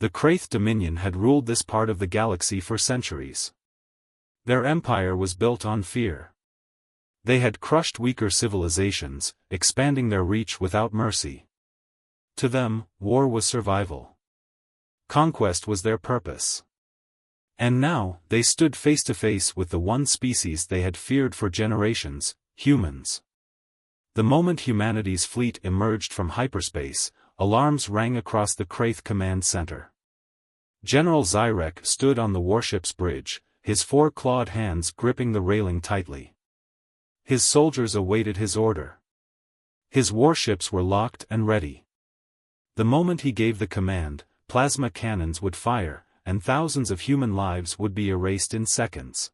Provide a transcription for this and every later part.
The Kraith Dominion had ruled this part of the galaxy for centuries. Their empire was built on fear. They had crushed weaker civilizations, expanding their reach without mercy. To them, war was survival. Conquest was their purpose. And now, they stood face to face with the one species they had feared for generations, humans. The moment humanity's fleet emerged from hyperspace, alarms rang across the Kraith Command Center. General Zyrek stood on the warship's bridge, his four-clawed hands gripping the railing tightly. His soldiers awaited his order. His warships were locked and ready. The moment he gave the command, plasma cannons would fire, and thousands of human lives would be erased in seconds.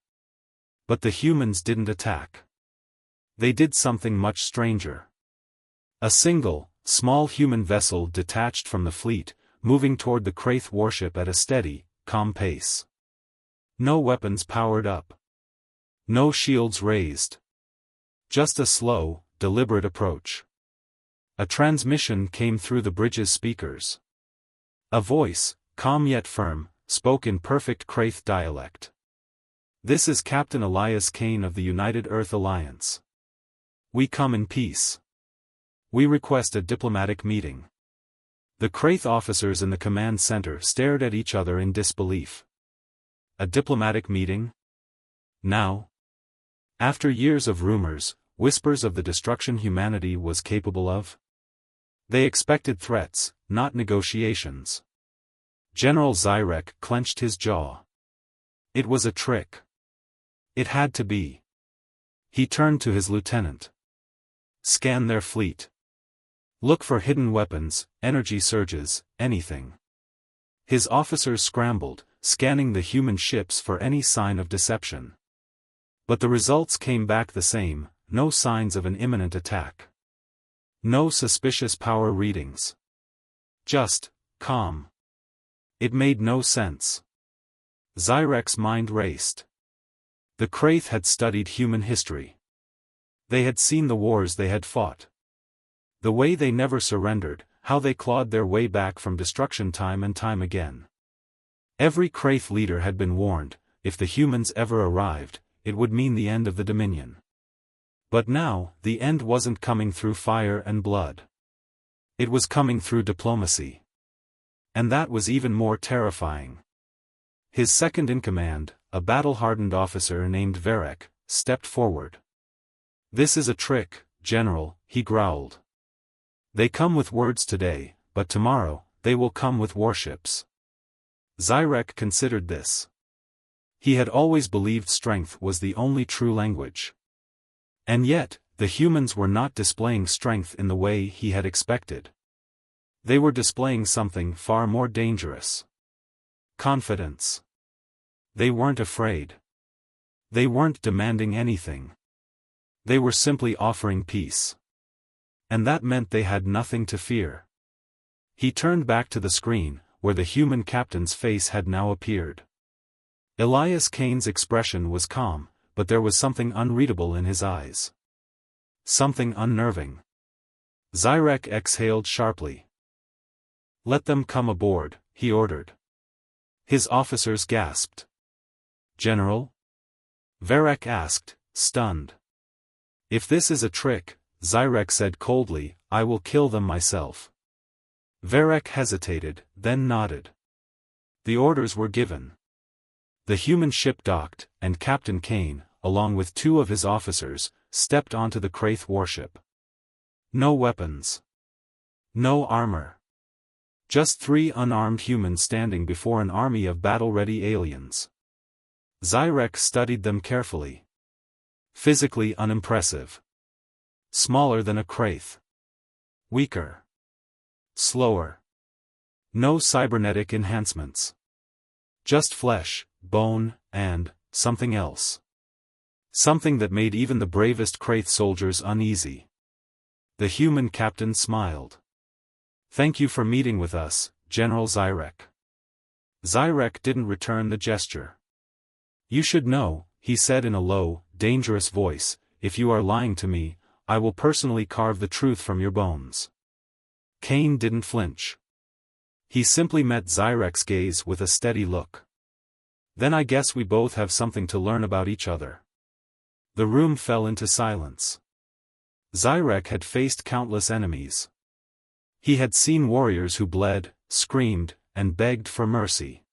But the humans didn't attack. They did something much stranger. A single, small human vessel detached from the fleet, moving toward the Kraith warship at a steady, calm pace. No weapons powered up. No shields raised. Just a slow, deliberate approach. A transmission came through the bridge's speakers. A voice, calm yet firm, spoke in perfect Kraith dialect. "This is Captain Elias Kane of the United Earth Alliance. We come in peace. We request a diplomatic meeting." The Kraith officers in the command center stared at each other in disbelief. A diplomatic meeting? Now? After years of rumors, whispers of the destruction humanity was capable of? They expected threats, not negotiations. General Zyrek clenched his jaw. It was a trick. It had to be. He turned to his lieutenant. "Scan their fleet. Look for hidden weapons, energy surges, anything." His officers scrambled, scanning the human ships for any sign of deception. But the results came back the same, no signs of an imminent attack. No suspicious power readings. Just, calm. It made no sense. Zyrek's mind raced. The Kraith had studied human history. They had seen the wars they had fought. The way they never surrendered, how they clawed their way back from destruction time and time again. Every Kraith leader had been warned, if the humans ever arrived, it would mean the end of the Dominion. But now, the end wasn't coming through fire and blood. It was coming through diplomacy. And that was even more terrifying. His second-in-command, a battle-hardened officer named Varek, stepped forward. "This is a trick, General," he growled. "They come with words today, but tomorrow, they will come with warships." Zyrek considered this. He had always believed strength was the only true language. And yet, the humans were not displaying strength in the way he had expected. They were displaying something far more dangerous. Confidence. They weren't afraid. They weren't demanding anything. They were simply offering peace. And that meant they had nothing to fear. He turned back to the screen, where the human captain's face had now appeared. Elias Kane's expression was calm, but there was something unreadable in his eyes. Something unnerving. Zyrek exhaled sharply. "Let them come aboard," he ordered. His officers gasped. "General?" Varek asked, stunned. "If this is a trick," Zyrek said coldly, "I will kill them myself." Varek hesitated, then nodded. The orders were given. The human ship docked, and Captain Kane, along with two of his officers, stepped onto the Kraith warship. No weapons. No armor. Just three unarmed humans standing before an army of battle-ready aliens. Zyrek studied them carefully. Physically unimpressive. Smaller than a Kraith. Weaker. Slower. No cybernetic enhancements. Just flesh, bone, and something else. Something that made even the bravest Kraith soldiers uneasy. The human captain smiled. "Thank you for meeting with us, General Zyrek." Zyrek didn't return the gesture. "You should know," he said in a low, dangerous voice, "if you are lying to me, I will personally carve the truth from your bones." Kane didn't flinch. He simply met Zyrek's gaze with a steady look. Then I guess we both have something to learn about each other. The room fell into silence. Zyrek had faced countless enemies. He had seen warriors who bled, screamed, and begged for mercy.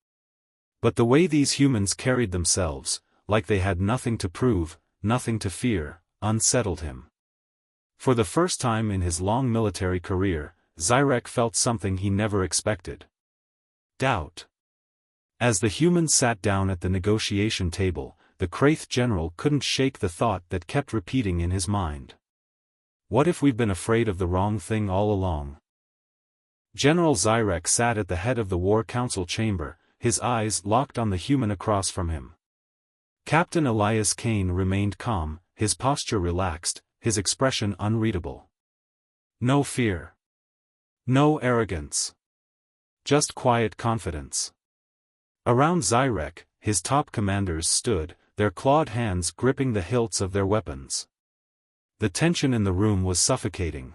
But the way these humans carried themselves, like they had nothing to prove, nothing to fear, unsettled him. For the first time in his long military career, Zyrek felt something he never expected. Doubt. As the humans sat down at the negotiation table, the Kraith general couldn't shake the thought that kept repeating in his mind. What if we've been afraid of the wrong thing all along? General Zyrek sat at the head of the War Council chamber, his eyes locked on the human across from him. Captain Elias Kane remained calm, his posture relaxed, his expression unreadable. No fear. No arrogance. Just quiet confidence. Around Zyrek, his top commanders stood, their clawed hands gripping the hilts of their weapons. The tension in the room was suffocating.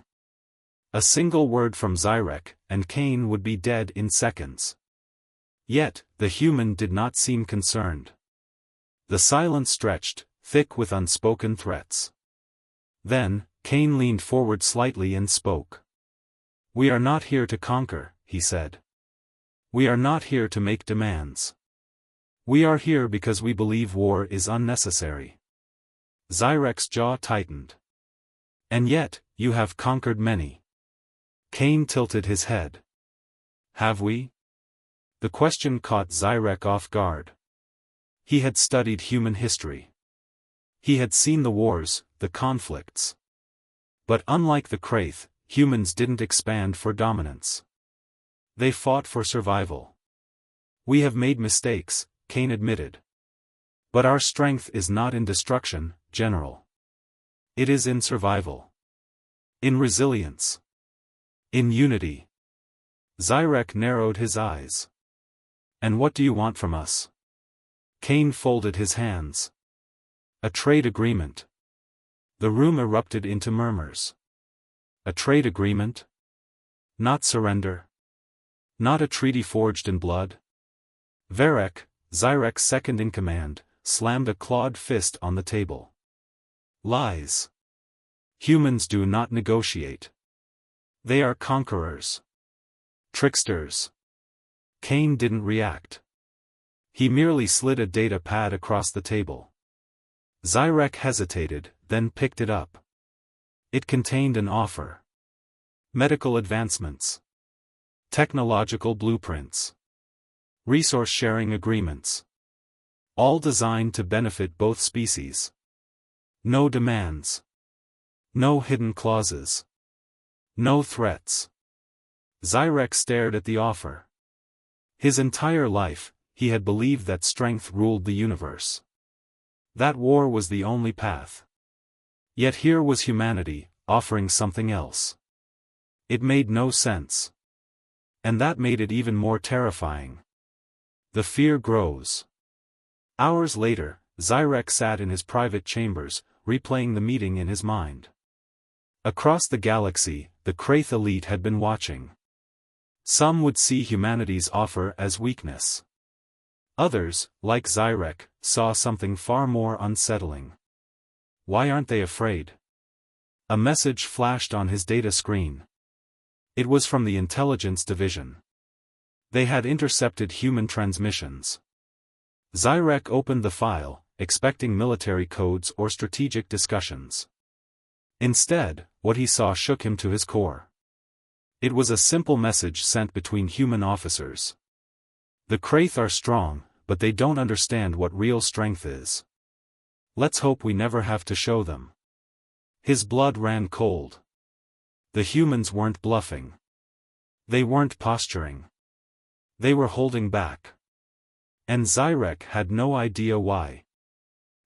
A single word from Zyrek, and Kane would be dead in seconds. Yet, the human did not seem concerned. The silence stretched, thick with unspoken threats. Then, Kane leaned forward slightly and spoke. "We are not here to conquer," he said. "We are not here to make demands. We are here because we believe war is unnecessary." Zyrek's jaw tightened. "And yet, you have conquered many." Kane tilted his head. "Have we?" The question caught Zyrek off guard. He had studied human history. He had seen the wars, the conflicts. But unlike the Kraith, humans didn't expand for dominance. They fought for survival. "We have made mistakes," Kane admitted. "But our strength is not in destruction, General. It is in survival. In resilience. In unity." Zyrek narrowed his eyes. "And what do you want from us?" Kane folded his hands. "A trade agreement." The room erupted into murmurs. A trade agreement? Not surrender? Not a treaty forged in blood? Varek, Zyrek's second-in-command, slammed a clawed fist on the table. "Lies. Humans do not negotiate. They are conquerors. Tricksters." Kane didn't react. He merely slid a data pad across the table. Zyrek hesitated, then picked it up. It contained an offer. Medical advancements. Technological blueprints. Resource-sharing agreements. All designed to benefit both species. No demands. No hidden clauses. No threats. Zyrek stared at the offer. His entire life, he had believed that strength ruled the universe. That war was the only path. Yet here was humanity, offering something else. It made no sense. And that made it even more terrifying. The fear grows. Hours later, Zyrek sat in his private chambers, replaying the meeting in his mind. Across the galaxy, the Kraith elite had been watching. Some would see humanity's offer as weakness. Others, like Zyrek, saw something far more unsettling. Why aren't they afraid? A message flashed on his data screen. It was from the intelligence division. They had intercepted human transmissions. Zyrek opened the file, expecting military codes or strategic discussions. Instead, what he saw shook him to his core. It was a simple message sent between human officers. "The Kraith are strong, but they don't understand what real strength is. Let's hope we never have to show them." His blood ran cold. The humans weren't bluffing. They weren't posturing. They were holding back. And Zyrek had no idea why.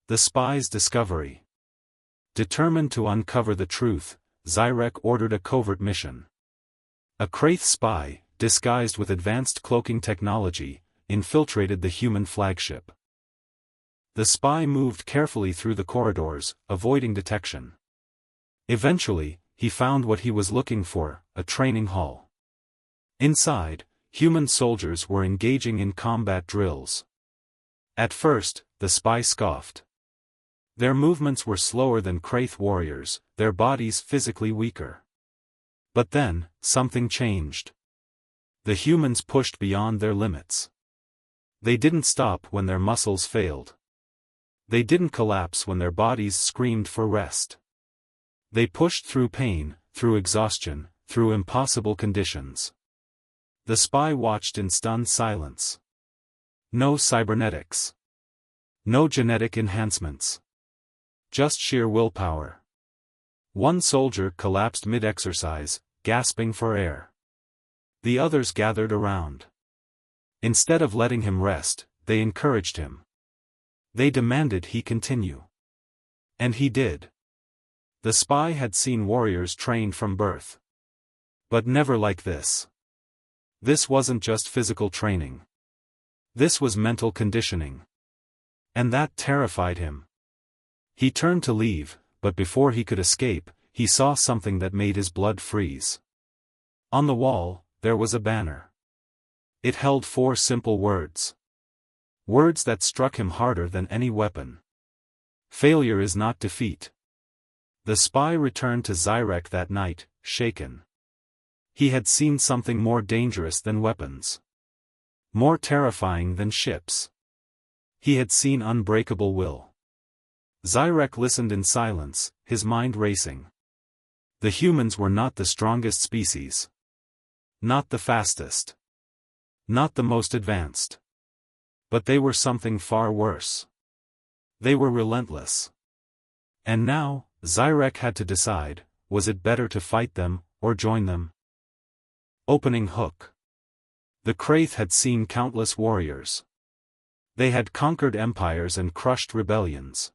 The spy's discovery. Determined to uncover the truth, Zyrek ordered a covert mission. A Kraith spy, disguised with advanced cloaking technology, infiltrated the human flagship. The spy moved carefully through the corridors, avoiding detection. Eventually, he found what he was looking for, a training hall. Inside, Human soldiers were engaging in combat drills. At first, the spy scoffed. Their movements were slower than Kraith warriors, their bodies physically weaker. But then, something changed. The humans pushed beyond their limits. They didn't stop when their muscles failed. They didn't collapse when their bodies screamed for rest. They pushed through pain, through exhaustion, through impossible conditions. The spy watched in stunned silence. No cybernetics. No genetic enhancements. Just sheer willpower. One soldier collapsed mid-exercise, gasping for air. The others gathered around. Instead of letting him rest, they encouraged him. They demanded he continue. And he did. The spy had seen warriors trained from birth. But never like this. This wasn't just physical training. This was mental conditioning. And that terrified him. He turned to leave, but before he could escape, he saw something that made his blood freeze. On the wall, there was a banner. It held 4 simple words. Words that struck him harder than any weapon. Failure is not defeat. The spy returned to Zyrek that night, shaken. He had seen something more dangerous than weapons. More terrifying than ships. He had seen unbreakable will. Zyrek listened in silence, his mind racing. The humans were not the strongest species. Not the fastest. Not the most advanced. But they were something far worse. They were relentless. And now, Zyrek had to decide, was it better to fight them, or join them? Opening hook. The Kraith had seen countless warriors. They had conquered empires and crushed rebellions.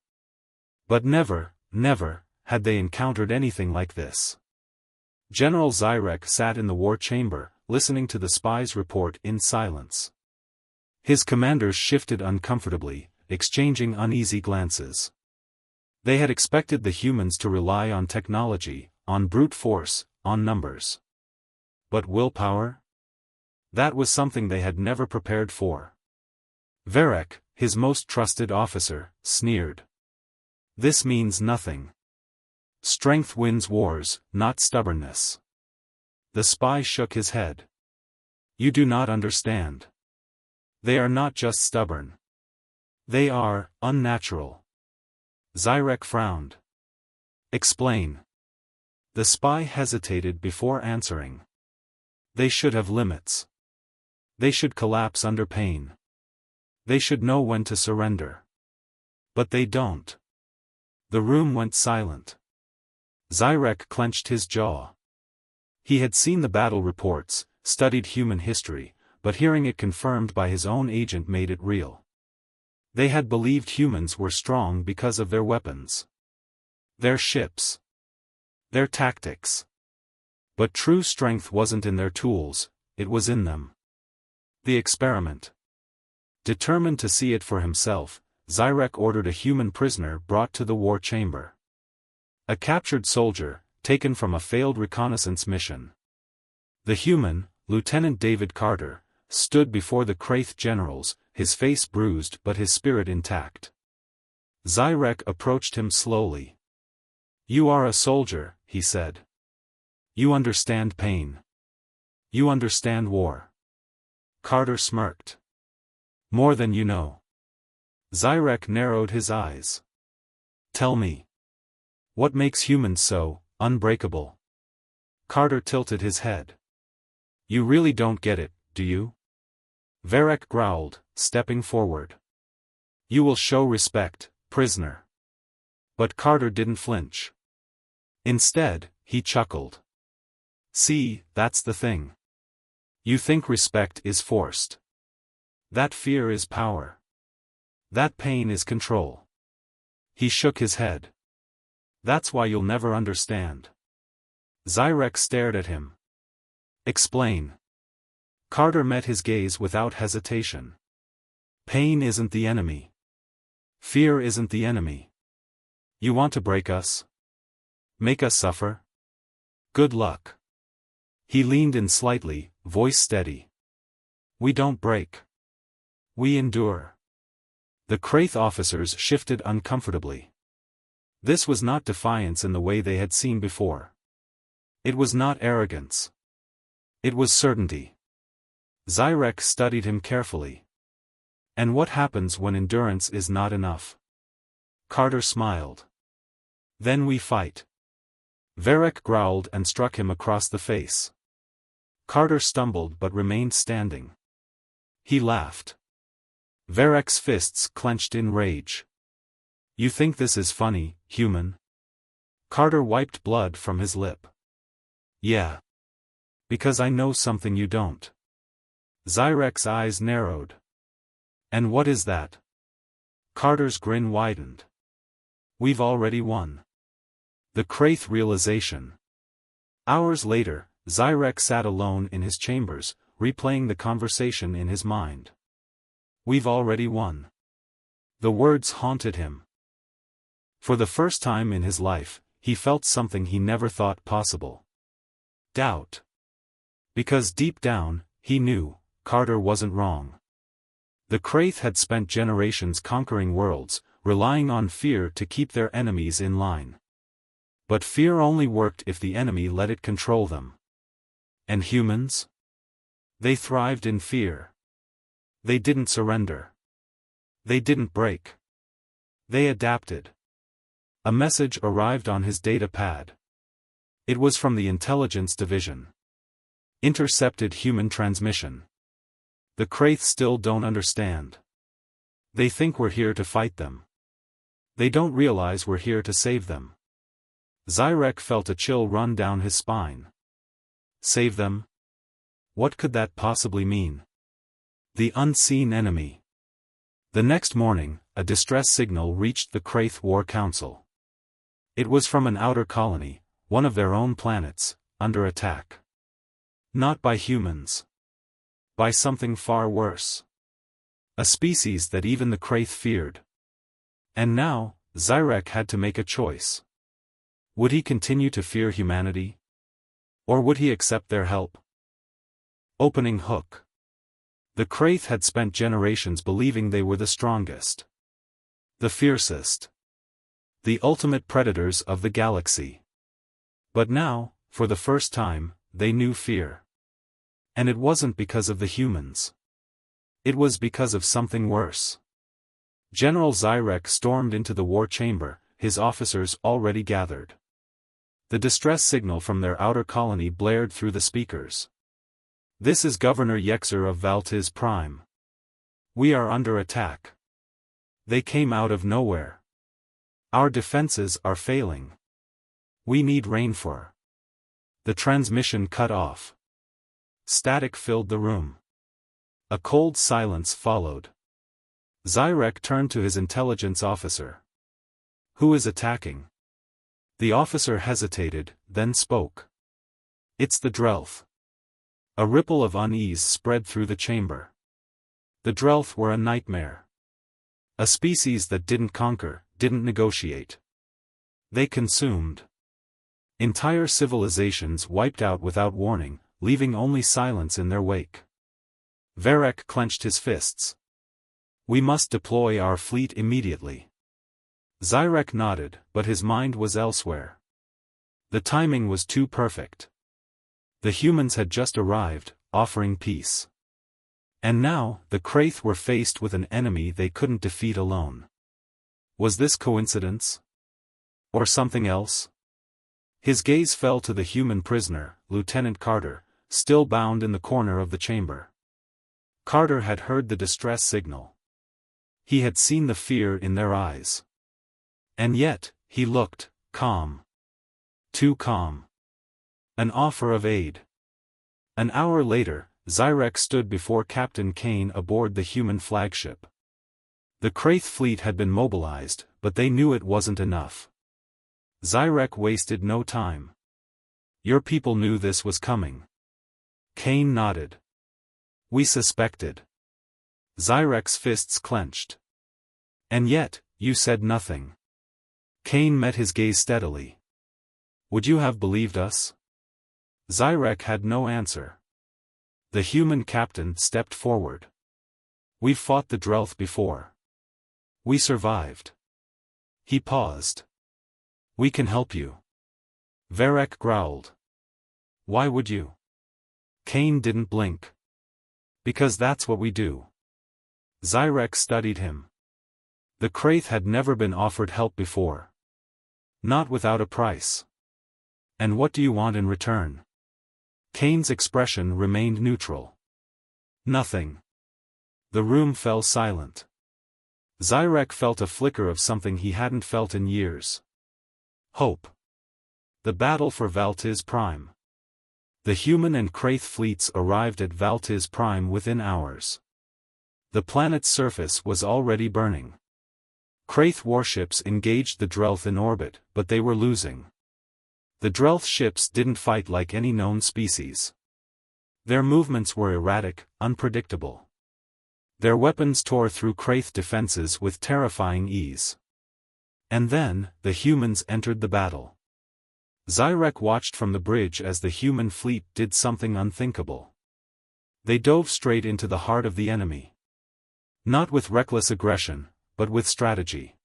But never, never, had they encountered anything like this. General Zyrek sat in the war chamber, listening to the spy's report in silence. His commanders shifted uncomfortably, exchanging uneasy glances. They had expected the humans to rely on technology, on brute force, on numbers. But willpower? That was something they had never prepared for. Varek, his most trusted officer, sneered. This means nothing. Strength wins wars, not stubbornness. The spy shook his head. You do not understand. They are not just stubborn. They are unnatural. Zyrek frowned. Explain. The spy hesitated before answering. They should have limits. They should collapse under pain. They should know when to surrender. But they don't. The room went silent. Zyrek clenched his jaw. He had seen the battle reports, studied human history, but hearing it confirmed by his own agent made it real. They had believed humans were strong because of their weapons. Their ships. Their tactics. But true strength wasn't in their tools, it was in them. The experiment. Determined to see it for himself, Zyrek ordered a human prisoner brought to the war chamber. A captured soldier, taken from a failed reconnaissance mission. The human, Lieutenant David Carter, stood before the Kraith generals, his face bruised but his spirit intact. Zyrek approached him slowly. You are a soldier, he said. You understand pain. You understand war. Carter smirked. More than you know. Zyrek narrowed his eyes. Tell me. What makes humans so unbreakable? Carter tilted his head. You really don't get it, do you? Varek growled, stepping forward. You will show respect, prisoner. But Carter didn't flinch. Instead, he chuckled. See, that's the thing. You think respect is forced. That fear is power. That pain is control. He shook his head. That's why you'll never understand. Zyrek stared at him. Explain. Carter met his gaze without hesitation. Pain isn't the enemy. Fear isn't the enemy. You want to break us? Make us suffer? Good luck. He leaned in slightly, voice steady. We don't break. We endure. The Kraith officers shifted uncomfortably. This was not defiance in the way they had seen before. It was not arrogance. It was certainty. Zyrek studied him carefully. And what happens when endurance is not enough? Carter smiled. Then we fight. Varek growled and struck him across the face. Carter stumbled but remained standing. He laughed. Varek's fists clenched in rage. You think this is funny, human? Carter wiped blood from his lip. Yeah. Because I know something you don't. Zyrek's eyes narrowed. And what is that? Carter's grin widened. We've already won. The Kraith realization. Hours later, Zyrek sat alone in his chambers, replaying the conversation in his mind. We've already won. The words haunted him. For the first time in his life, he felt something he never thought possible. Doubt. Because deep down, he knew, Carter wasn't wrong. The Kraith had spent generations conquering worlds, relying on fear to keep their enemies in line. But fear only worked if the enemy let it control them. And humans? They thrived in fear. They didn't surrender. They didn't break. They adapted. A message arrived on his data pad. It was from the intelligence division. Intercepted human transmission. The Kraith still don't understand. They think we're here to fight them. They don't realize we're here to save them. Zyrek felt a chill run down his spine. Save them? What could that possibly mean? The unseen enemy. The next morning, a distress signal reached the Kraith War Council. It was from an outer colony, one of their own planets, under attack. Not by humans. By something far worse. A species that even the Kraith feared. And now, Zyrek had to make a choice. Would he continue to fear humanity? Or would he accept their help? Opening hook. The Kraith had spent generations believing they were the strongest. The fiercest. The ultimate predators of the galaxy. But now, for the first time, they knew fear. And it wasn't because of the humans. It was because of something worse. General Zyrek stormed into the war chamber, his officers already gathered. The distress signal from their outer colony blared through the speakers. This is Governor Yexer of Valtiz Prime. We are under attack. They came out of nowhere. Our defenses are failing. We need rainfall. The transmission cut off. Static filled the room. A cold silence followed. Zyrek turned to his intelligence officer. Who is attacking? The officer hesitated, then spoke. It's the Drelth. A ripple of unease spread through the chamber. The Drelth were a nightmare. A species that didn't conquer, didn't negotiate. They consumed. Entire civilizations wiped out without warning, leaving only silence in their wake. Varek clenched his fists. We must deploy our fleet immediately. Zyrek nodded, but his mind was elsewhere. The timing was too perfect. The humans had just arrived, offering peace. And now, the Kraith were faced with an enemy they couldn't defeat alone. Was this coincidence? Or something else? His gaze fell to the human prisoner, Lieutenant Carter, still bound in the corner of the chamber. Carter had heard the distress signal. He had seen the fear in their eyes. And yet, he looked calm. Too calm. An offer of aid. An hour later, Zyrek stood before Captain Kane aboard the human flagship. The Kraith fleet had been mobilized, but they knew it wasn't enough. Zyrek wasted no time. Your people knew this was coming. Kane nodded. We suspected. Zyrek's fists clenched. And yet, you said nothing. Kane met his gaze steadily. Would you have believed us? Zyrek had no answer. The human captain stepped forward. "We've fought the Drelth before. We survived." He paused. "We can help you." Varek growled. "Why would you?" Kane didn't blink. "Because that's what we do." Zyrek studied him. The Kraith had never been offered help before. Not without a price. "And what do you want in return?" Kane's expression remained neutral. "Nothing." The room fell silent. Zyrek felt a flicker of something he hadn't felt in years. Hope. The battle for Valtiz Prime. The human and Kraith fleets arrived at Valtiz Prime within hours. The planet's surface was already burning. Kraith warships engaged the Drelth in orbit, but they were losing. The Drelth ships didn't fight like any known species. Their movements were erratic, unpredictable. Their weapons tore through Kraith defenses with terrifying ease. And then, the humans entered the battle. Zyrek watched from the bridge as the human fleet did something unthinkable. They dove straight into the heart of the enemy. Not with reckless aggression, but with strategy.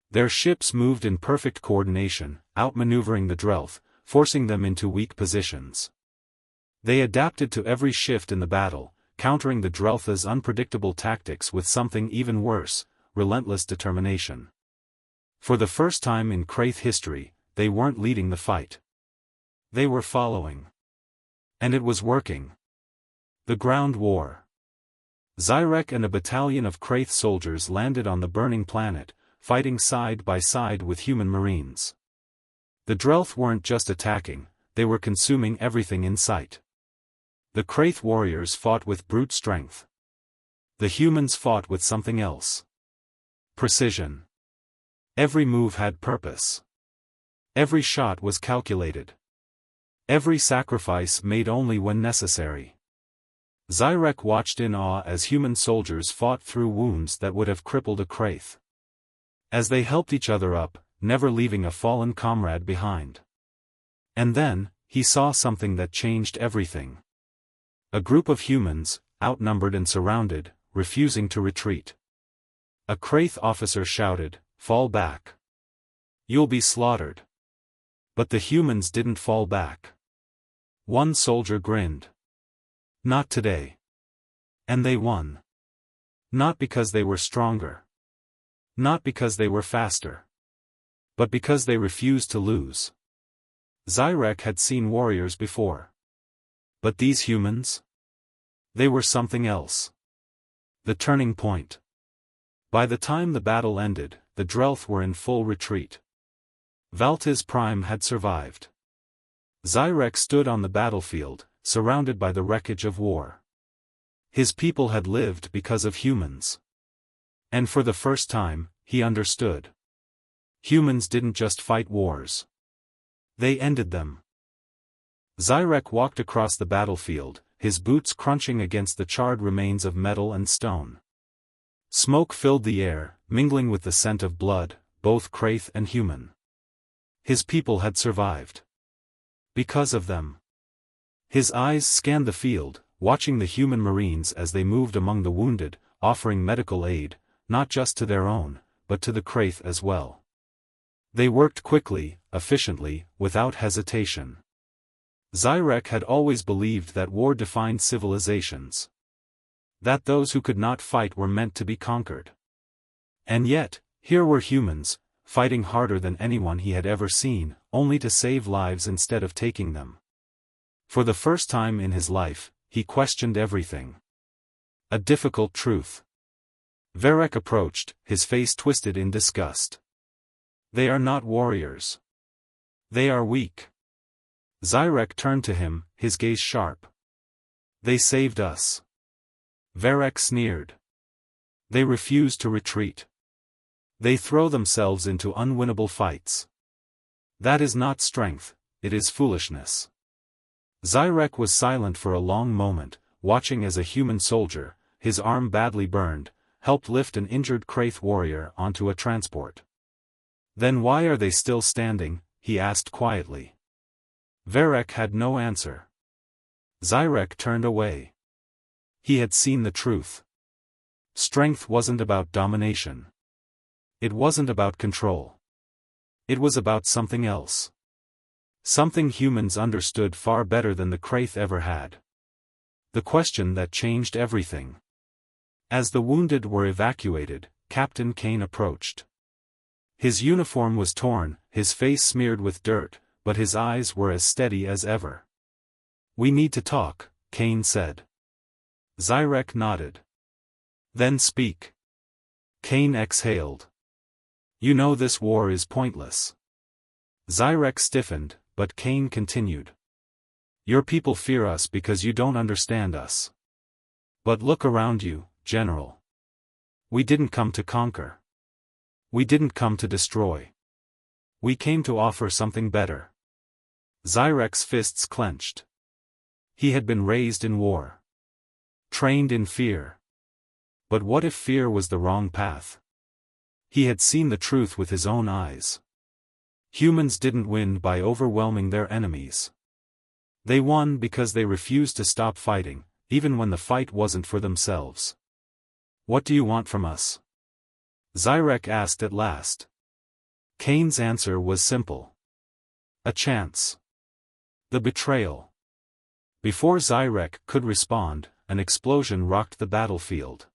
Their ships moved in perfect coordination, outmaneuvering the Drelth, forcing them into weak positions. They adapted to every shift in the battle, countering the Drelth's unpredictable tactics with something even worse, relentless determination. For the first time in Kraith history, they weren't leading the fight. They were following. And it was working. The ground war. Zyrek and a battalion of Kraith soldiers landed on the burning planet, fighting side by side with human marines. The Drelth weren't just attacking, they were consuming everything in sight. The Kraith warriors fought with brute strength. The humans fought with something else. Precision. Every move had purpose. Every shot was calculated. Every sacrifice made only when necessary. Zyrek watched in awe as human soldiers fought through wounds that would have crippled a Kraith. As they helped each other up, never leaving a fallen comrade behind. And then, he saw something that changed everything. A group of humans, outnumbered and surrounded, refusing to retreat. A Kraith officer shouted, "Fall back. You'll be slaughtered." But the humans didn't fall back. One soldier grinned. "Not today." And they won. Not because they were stronger. Not because they were faster. But because they refused to lose. Zyrek had seen warriors before. But these humans? They were something else. The turning point. By the time the battle ended, the Drelth were in full retreat. Valtiz Prime had survived. Zyrek stood on the battlefield, surrounded by the wreckage of war. His people had lived because of humans. And for the first time, he understood. Humans didn't just fight wars. They ended them. Zyrek walked across the battlefield, his boots crunching against the charred remains of metal and stone. Smoke filled the air, mingling with the scent of blood, both Kraith and human. His people had survived. Because of them. His eyes scanned the field, watching the human marines as they moved among the wounded, offering medical aid, not just to their own, but to the Kraith as well. They worked quickly, efficiently, without hesitation. Zyrek had always believed that war defined civilizations. That those who could not fight were meant to be conquered. And yet, here were humans, fighting harder than anyone he had ever seen, only to save lives instead of taking them. For the first time in his life, he questioned everything. A difficult truth. Varek approached, his face twisted in disgust. They are not warriors. They are weak. Zyrek turned to him, his gaze sharp. They saved us. Varek sneered. They refuse to retreat. They throw themselves into unwinnable fights. That is not strength, it is foolishness. Zyrek was silent for a long moment, watching as a human soldier, his arm badly burned, helped lift an injured Kraith warrior onto a transport. Then why are they still standing? He asked quietly. Varek had no answer. Zyrek turned away. He had seen the truth. Strength wasn't about domination. It wasn't about control. It was about something else. Something humans understood far better than the Kraith ever had. The question that changed everything. As the wounded were evacuated, Captain Kane approached. His uniform was torn, his face smeared with dirt, but his eyes were as steady as ever. "We need to talk," Kane said. Zyrek nodded. "Then speak." Kane exhaled. "You know this war is pointless." Zyrek stiffened, but Kane continued. "Your people fear us because you don't understand us. But look around you, General. We didn't come to conquer. We didn't come to destroy. We came to offer something better." Zyrek's fists clenched. He had been raised in war. Trained in fear. But what if fear was the wrong path? He had seen the truth with his own eyes. Humans didn't win by overwhelming their enemies. They won because they refused to stop fighting, even when the fight wasn't for themselves. "What do you want from us?" Zyrek asked at last. Kane's answer was simple. "A chance." The betrayal. Before Zyrek could respond, an explosion rocked the battlefield.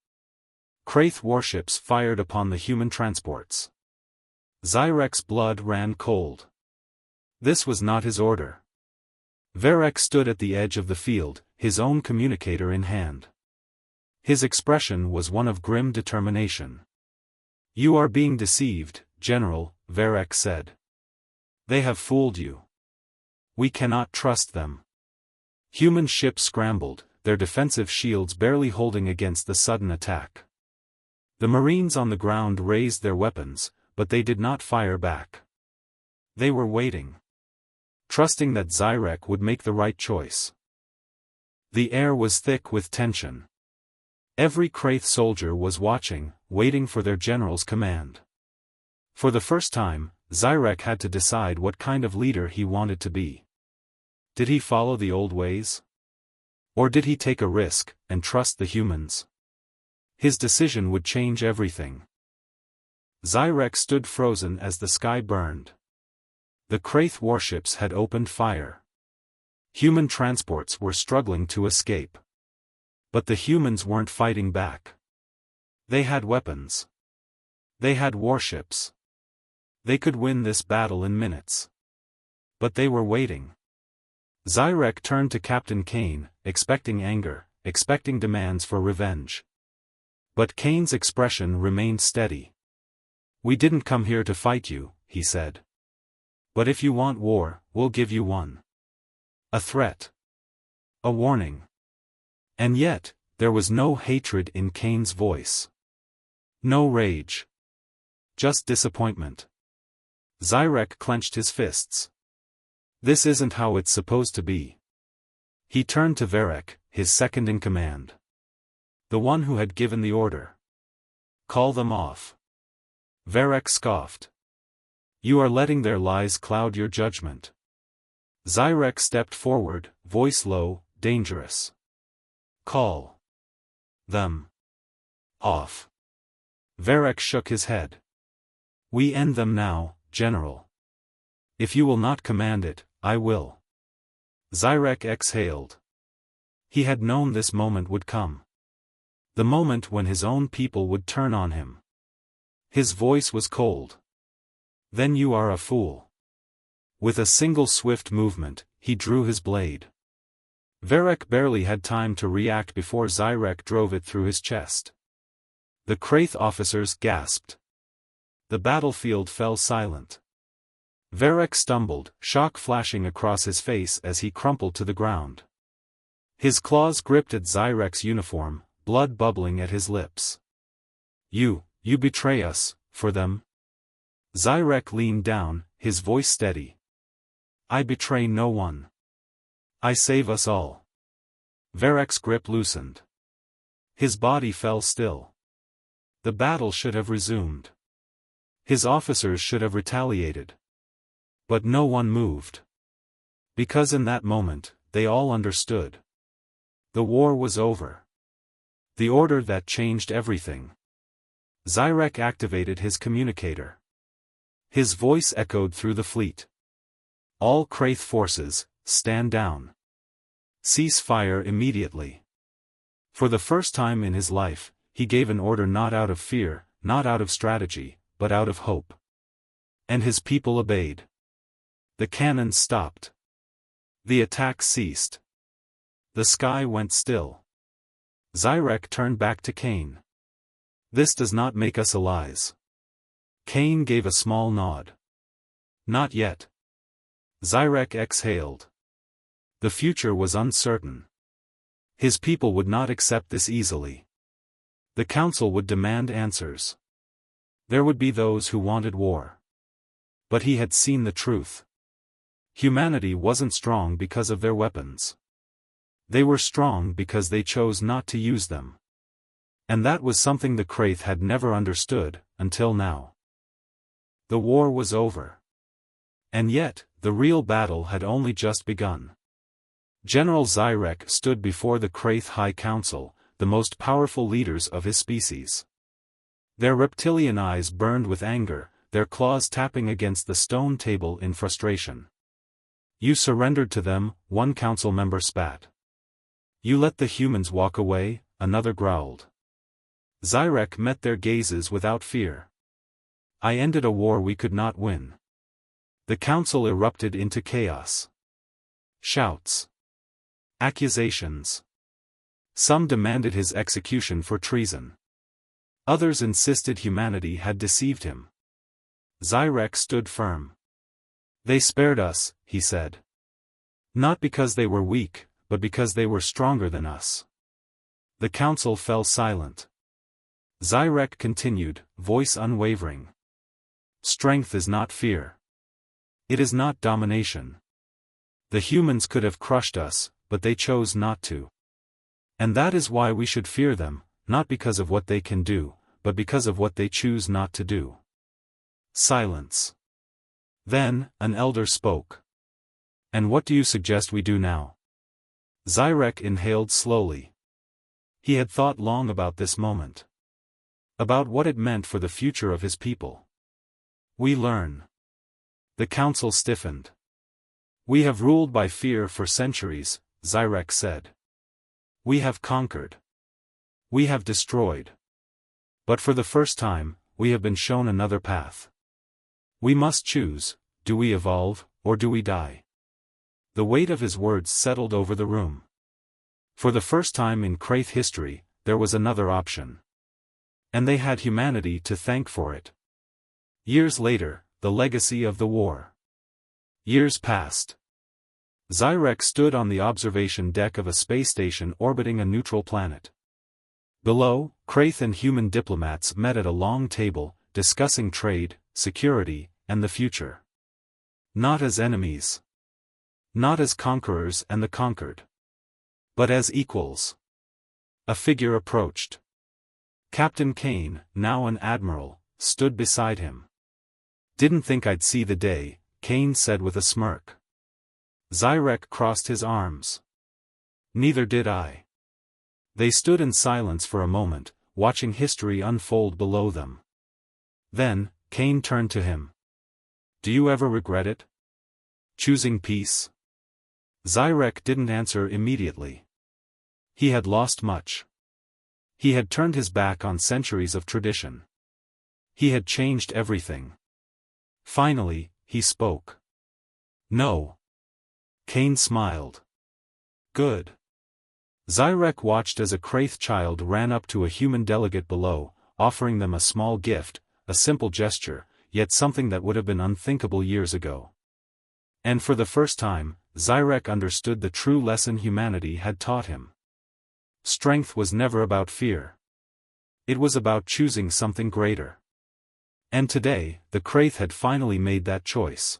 Kraith warships fired upon the human transports. Zyrek's blood ran cold. This was not his order. Varek stood at the edge of the field, his own communicator in hand. His expression was one of grim determination. "You are being deceived, General," Varek said. "They have fooled you. We cannot trust them." Human ships scrambled, their defensive shields barely holding against the sudden attack. The Marines on the ground raised their weapons, but they did not fire back. They were waiting. Trusting that Zyrek would make the right choice. The air was thick with tension. Every Kraith soldier was watching, waiting for their general's command. For the first time, Zyrek had to decide what kind of leader he wanted to be. Did he follow the old ways? Or did he take a risk, and trust the humans? His decision would change everything. Zyrek stood frozen as the sky burned. The Kraith warships had opened fire. Human transports were struggling to escape. But the humans weren't fighting back. They had weapons. They had warships. They could win this battle in minutes. But they were waiting. Zyrek turned to Captain Kane, expecting anger, expecting demands for revenge. But Kane's expression remained steady. "We didn't come here to fight you," he said. "But if you want war, we'll give you one." A threat. A warning. And yet, there was no hatred in Kane's voice. No rage. Just disappointment. Zyrek clenched his fists. "This isn't how it's supposed to be." He turned to Varek, his second in command. The one who had given the order. "Call them off." Varek scoffed. "You are letting their lies cloud your judgment." Zyrek stepped forward, voice low, dangerous. "Call them off." Varek shook his head. "We end them now, General. If you will not command it, I will." Zyrek exhaled. He had known this moment would come. The moment when his own people would turn on him. His voice was cold. "Then you are a fool." With a single swift movement, he drew his blade. Varek barely had time to react before Zyrek drove it through his chest. The Kraith officers gasped. The battlefield fell silent. Varek stumbled, shock flashing across his face as he crumpled to the ground. His claws gripped at Zyrek's uniform, blood bubbling at his lips. You betray us, for them?" Zyrek leaned down, his voice steady. "I betray no one. I save us all." Varek's grip loosened. His body fell still. The battle should have resumed. His officers should have retaliated. But no one moved. Because in that moment, they all understood. The war was over. The order that changed everything. Zyrek activated his communicator. His voice echoed through the fleet. All Kraith forces, stand down. Cease fire immediately. For the first time in his life, he gave an order not out of fear, not out of strategy, but out of hope. And his people obeyed. The cannons stopped. The attack ceased. The sky went still. Zyrek turned back to Kane. This does not make us allies. Kane gave a small nod. Not yet. Zyrek exhaled. The future was uncertain. His people would not accept this easily. The council would demand answers. There would be those who wanted war. But he had seen the truth. Humanity wasn't strong because of their weapons. They were strong because they chose not to use them. And that was something the Kraith had never understood, until now. The war was over. And yet, the real battle had only just begun. General Zyrek stood before the Kraith High Council, the most powerful leaders of his species. Their reptilian eyes burned with anger, their claws tapping against the stone table in frustration. You surrendered to them, one council member spat. You let the humans walk away, another growled. Zyrek met their gazes without fear. I ended a war we could not win. The council erupted into chaos. Shouts. Accusations. Some demanded his execution for treason. Others insisted humanity had deceived him. Zyrek stood firm. They spared us, he said. Not because they were weak, but because they were stronger than us. The council fell silent. Zyrek continued, voice unwavering. Strength is not fear. It is not domination. The humans could have crushed us, but they chose not to. And that is why we should fear them, not because of what they can do, but because of what they choose not to do. Silence. Then, an elder spoke. And what do you suggest we do now? Zyrek inhaled slowly. He had thought long about this moment. About what it meant for the future of his people. We learn. The council stiffened. We have ruled by fear for centuries, Zyrek said. We have conquered. We have destroyed. But for the first time, we have been shown another path. We must choose, do we evolve, or do we die? The weight of his words settled over the room. For the first time in Kraith history, there was another option. And they had humanity to thank for it. Years later, the legacy of the war. Years passed. Zyrek stood on the observation deck of a space station orbiting a neutral planet. Below, Kraith and human diplomats met at a long table, discussing trade, security, and the future. Not as enemies. Not as conquerors and the conquered. But as equals. A figure approached. Captain Kane, now an admiral, stood beside him. Didn't think I'd see the day, Kane said with a smirk. Zyrek crossed his arms. Neither did I. They stood in silence for a moment, watching history unfold below them. Then, Kane turned to him. Do you ever regret it? Choosing peace? Zyrek didn't answer immediately. He had lost much. He had turned his back on centuries of tradition. He had changed everything. Finally, he spoke. No. Kane smiled. Good. Zyrek watched as a Kraith child ran up to a human delegate below, offering them a small gift, a simple gesture, yet something that would have been unthinkable years ago. And for the first time, Zyrek understood the true lesson humanity had taught him. Strength was never about fear. It was about choosing something greater. And today, the Kraith had finally made that choice.